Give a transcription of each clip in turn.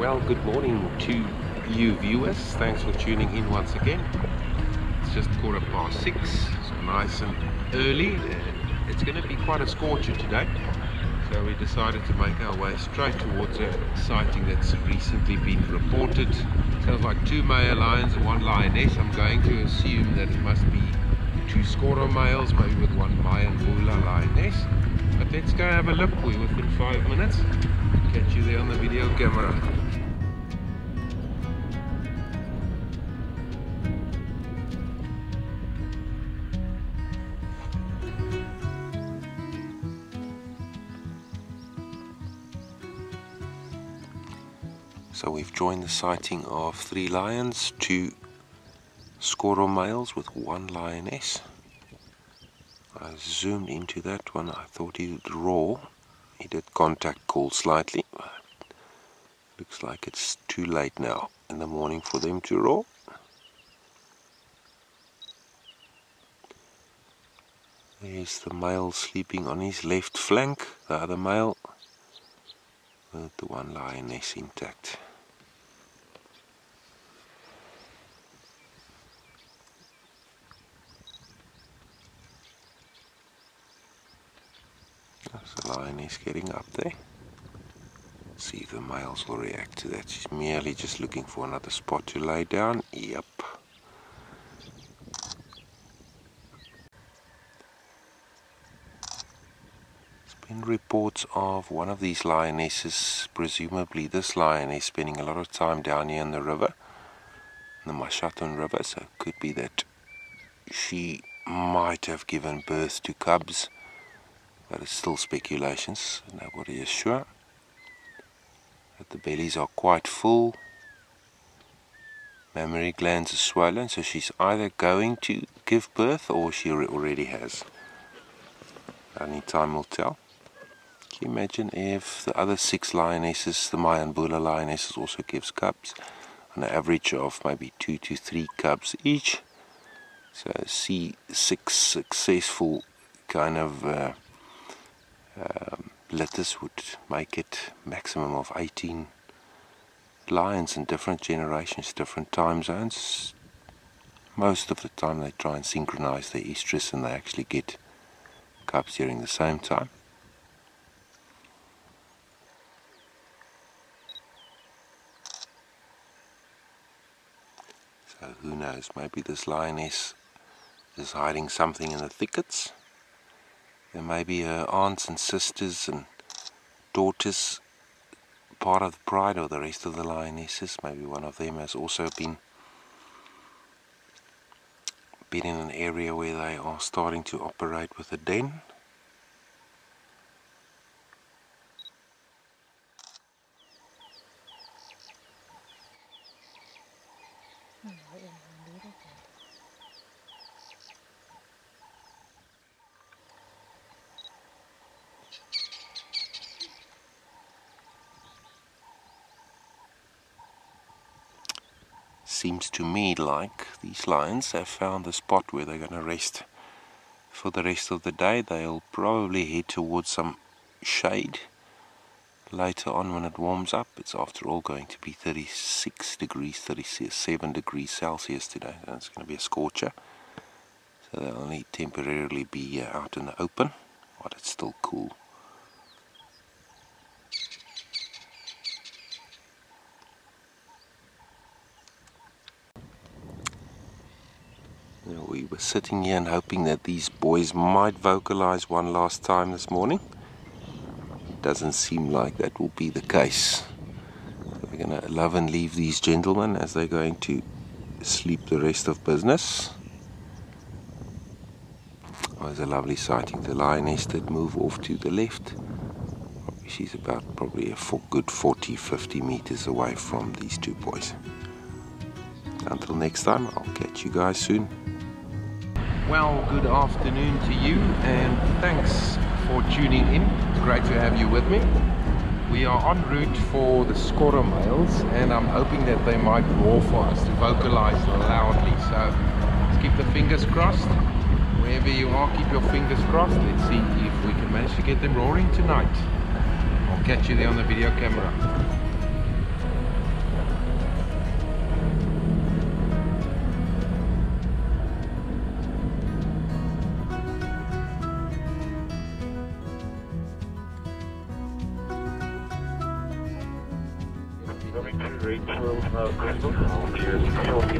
Well, good morning to you viewers. Thanks for tuning in once again. It's just 6:15, so nice and early. It's going to be quite a scorcher today, so we decided to make our way straight towards a sighting that's recently been reported. Sounds like 2 male lions and 1 lioness. I'm going to assume that it must be 2 Skorro males, maybe with 1 Mayan-Bula lioness. But let's go have a look. We're within 5 minutes. Catch you there on the video camera. So we've joined the sighting of 3 lions, 2 Skorro males with 1 lioness. I zoomed into that one. I thought he would roar. He did contact call slightly. Looks like it's too late now in the morning for them to roar. There's the male sleeping on his left flank, the other male with the 1 lioness intact. There's the lioness getting up there. Let's see if the males will react to that. She's merely just looking for another spot to lay down. Yep. There's been reports of one of these lionesses, presumably this lioness, spending a lot of time down here in the river, the Mashatun River, so it could be that she might have given birth to cubs, but it's still speculations, nobody is sure. But the bellies are quite full, mammary glands are swollen, so she's either going to give birth or she already has. Only time will tell. Can you imagine if the other 6 lionesses, the Mayan-Bula lionesses, also gives cubs on an average of maybe 2 to 3 cubs each? So see 6 successful kind of litters would make it maximum of 18 lions in different generations, different time zones. Most of the time they try and synchronize their estrus and they actually get cubs during the same time. So who knows, maybe this lioness is hiding something in the thickets. There may be her aunts and sisters and daughters part of the pride of the rest of the lionesses. Maybe one of them has also been in an area where they are starting to operate with a den. Seems to me like these lions have found the spot where they're going to rest for the rest of the day. They'll probably head towards some shade later on when it warms up. It's after all going to be 36 degrees, 37 degrees Celsius today. So it's going to be a scorcher. So they'll only temporarily be out in the open, but it's still cool. We were sitting here and hoping that these boys might vocalize one last time this morning. It doesn't seem like that will be the case. So we're going to love and leave these gentlemen as they're going to sleep the rest of business. Oh, there's a lovely sighting. The lioness did move off to the left. She's about probably a good 40-50 meters away from these 2 boys. Until next time, I'll catch you guys soon. Well, good afternoon to you and thanks for tuning in. It's great to have you with me. We are en route for the Skorro males and I'm hoping that they might roar for us to vocalize loudly. So let's keep the fingers crossed. Wherever you are, keep your fingers crossed. Let's see if we can manage to get them roaring tonight. I'll catch you there on the video camera. Going to Rachel, Christof. I'll be here shortly.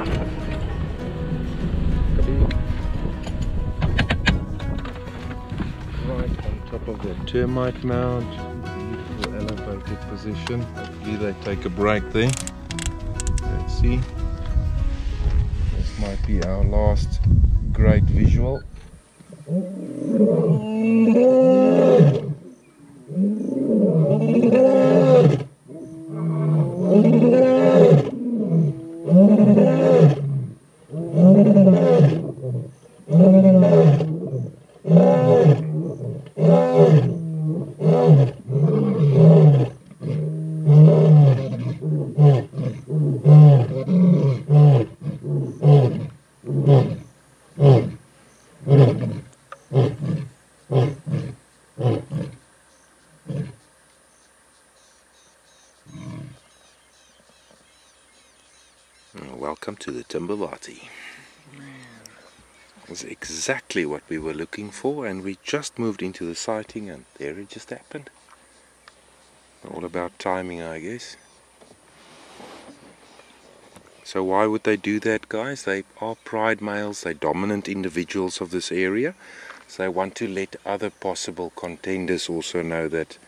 Right on top of the termite mound, beautiful elevated position. Hopefully they take a break there. Let's see. This might be our last great visual. Welcome to the Timbavati. That's exactly what we were looking for, and we just moved into the sighting and there it just happened. All about timing, I guess. So why would they do that, guys? They are pride males, they're dominant individuals of this area. So they want to let other possible contenders also know that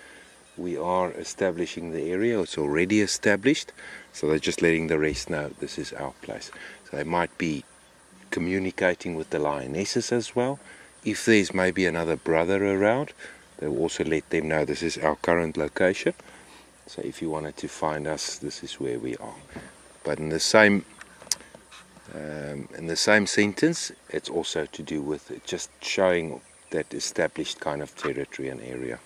we are establishing the area. It's already established, so they're just letting the rest know this is our place. So they might be communicating with the lionesses as well. If there's maybe another brother around, they'll also let them know this is our current location. So if you wanted to find us, this is where we are. But in the same sentence, it's also to do with it just showing that established kind of territory and area.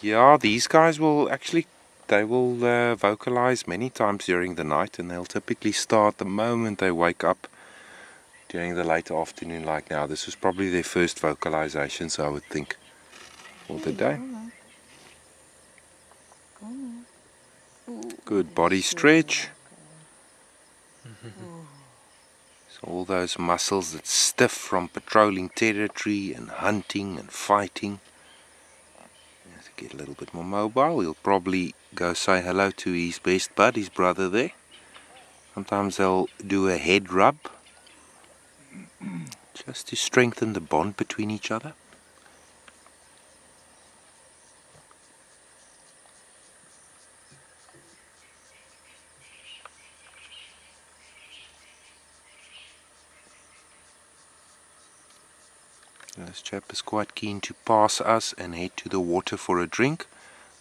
Yeah, these guys will actually, they will vocalize many times during the night, and they'll typically start the moment they wake up during the late afternoon like now. This is probably their first vocalizations, I would think, for the day. Good body stretch. So all those muscles that's stiff from patrolling territory and hunting and fighting. To get a little bit more mobile, we'll probably go say hello to his best bud, his brother there. Sometimes they'll do a head rub, just to strengthen the bond between each other. This chap is quite keen to pass us and head to the water for a drink.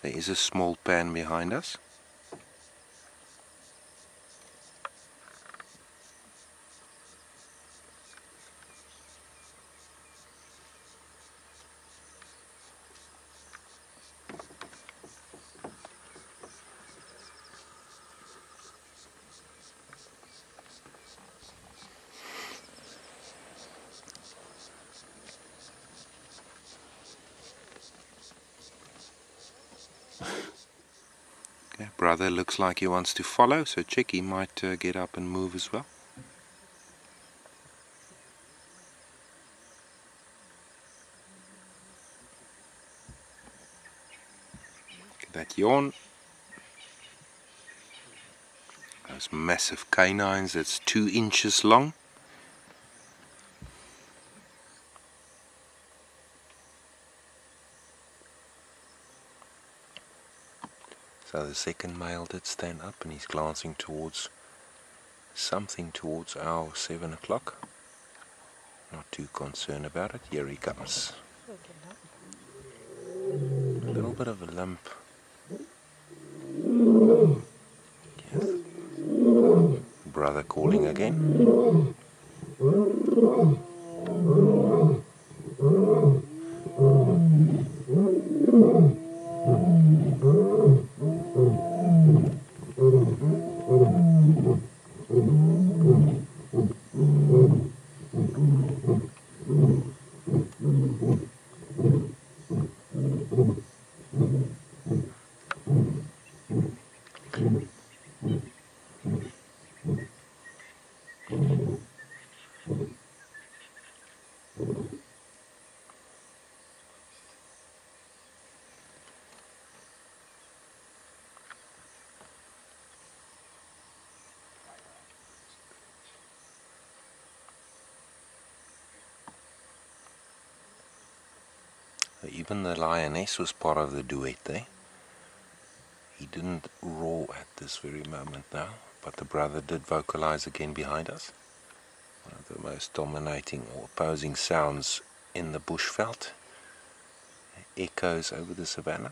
There is a small pan behind us. Okay, brother looks like he wants to follow, so check, he might get up and move as well. Look at that yawn. Those massive canines, that's 2 inches long. So the second male did stand up and he's glancing towards something towards our 7 o'clock. Not too concerned about it. Here he comes. A little bit of a limp. Yes. Brother calling again. Even the lioness was part of the duet there. He didn't roar at this very moment now, but the brother did vocalize again behind us. One of the most dominating or opposing sounds in the bushveld. It echoes over the savannah.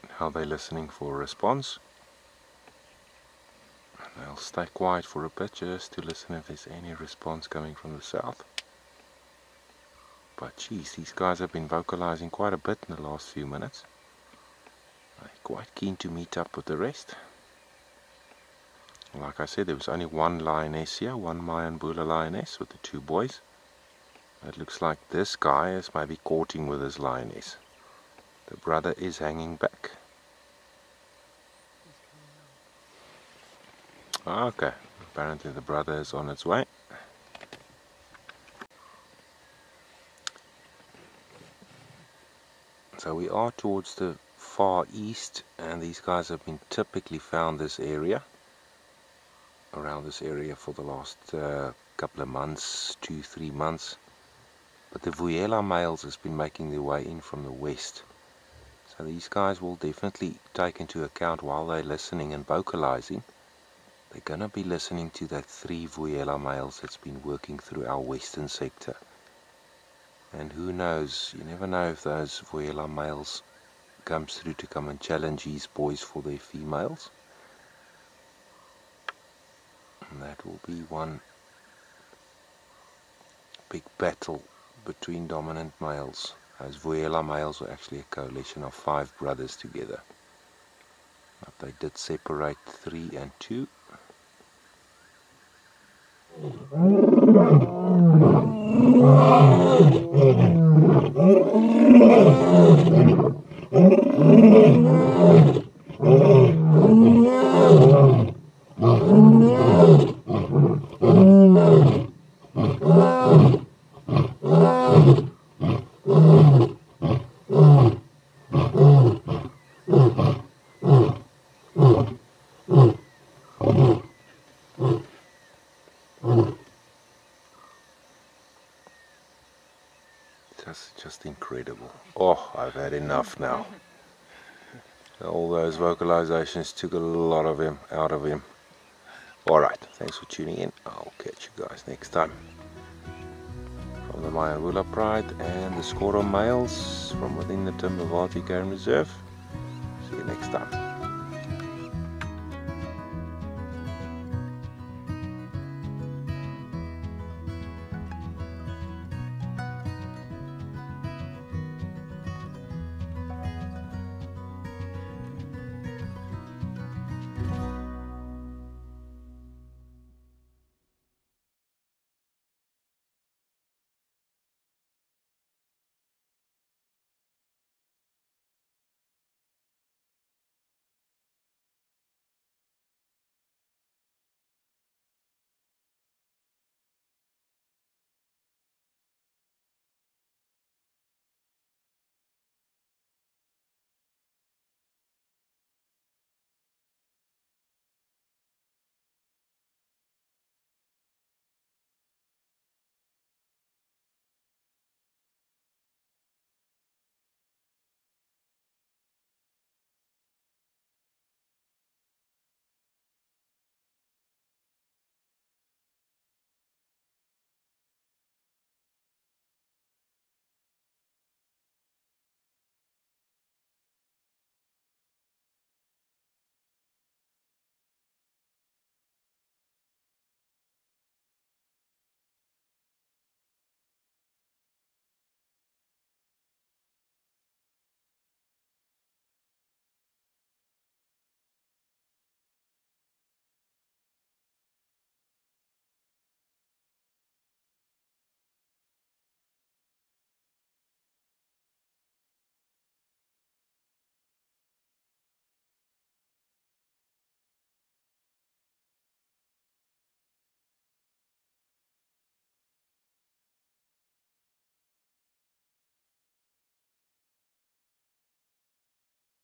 How they're listening for a response. And they'll stay quiet for a bit just to listen if there's any response coming from the south. But geez, these guys have been vocalizing quite a bit in the last few minutes. They're quite keen to meet up with the rest. Like I said, there was only one lioness here, one Mayan-Bula lioness with the two boys. It looks like this guy is maybe courting with his lioness. The brother is hanging back. Okay, apparently the brother is on its way. So we are towards the far east, and these guys have been typically found this area, around this area for the last couple of months, 2-3 months. But the Vuyela males has been making their way in from the west. So these guys will definitely take into account while they're listening and vocalizing. They're going to be listening to that 3 Vuyela males that's been working through our western sector. And who knows, you never know if those Vuyela males comes through to come and challenge these boys for their females. And that will be one big battle between dominant males. Those Vuyela males are actually a coalition of 5 brothers together. But they did separate 3 and 2. Just incredible. Oh, I've had enough now. All those vocalizations took a lot of him out of him. Alright, thanks for tuning in. I'll catch you guys next time. From the Mayan-Bula Pride and the Skorro males from within the Timbavati Game Reserve. See you next time.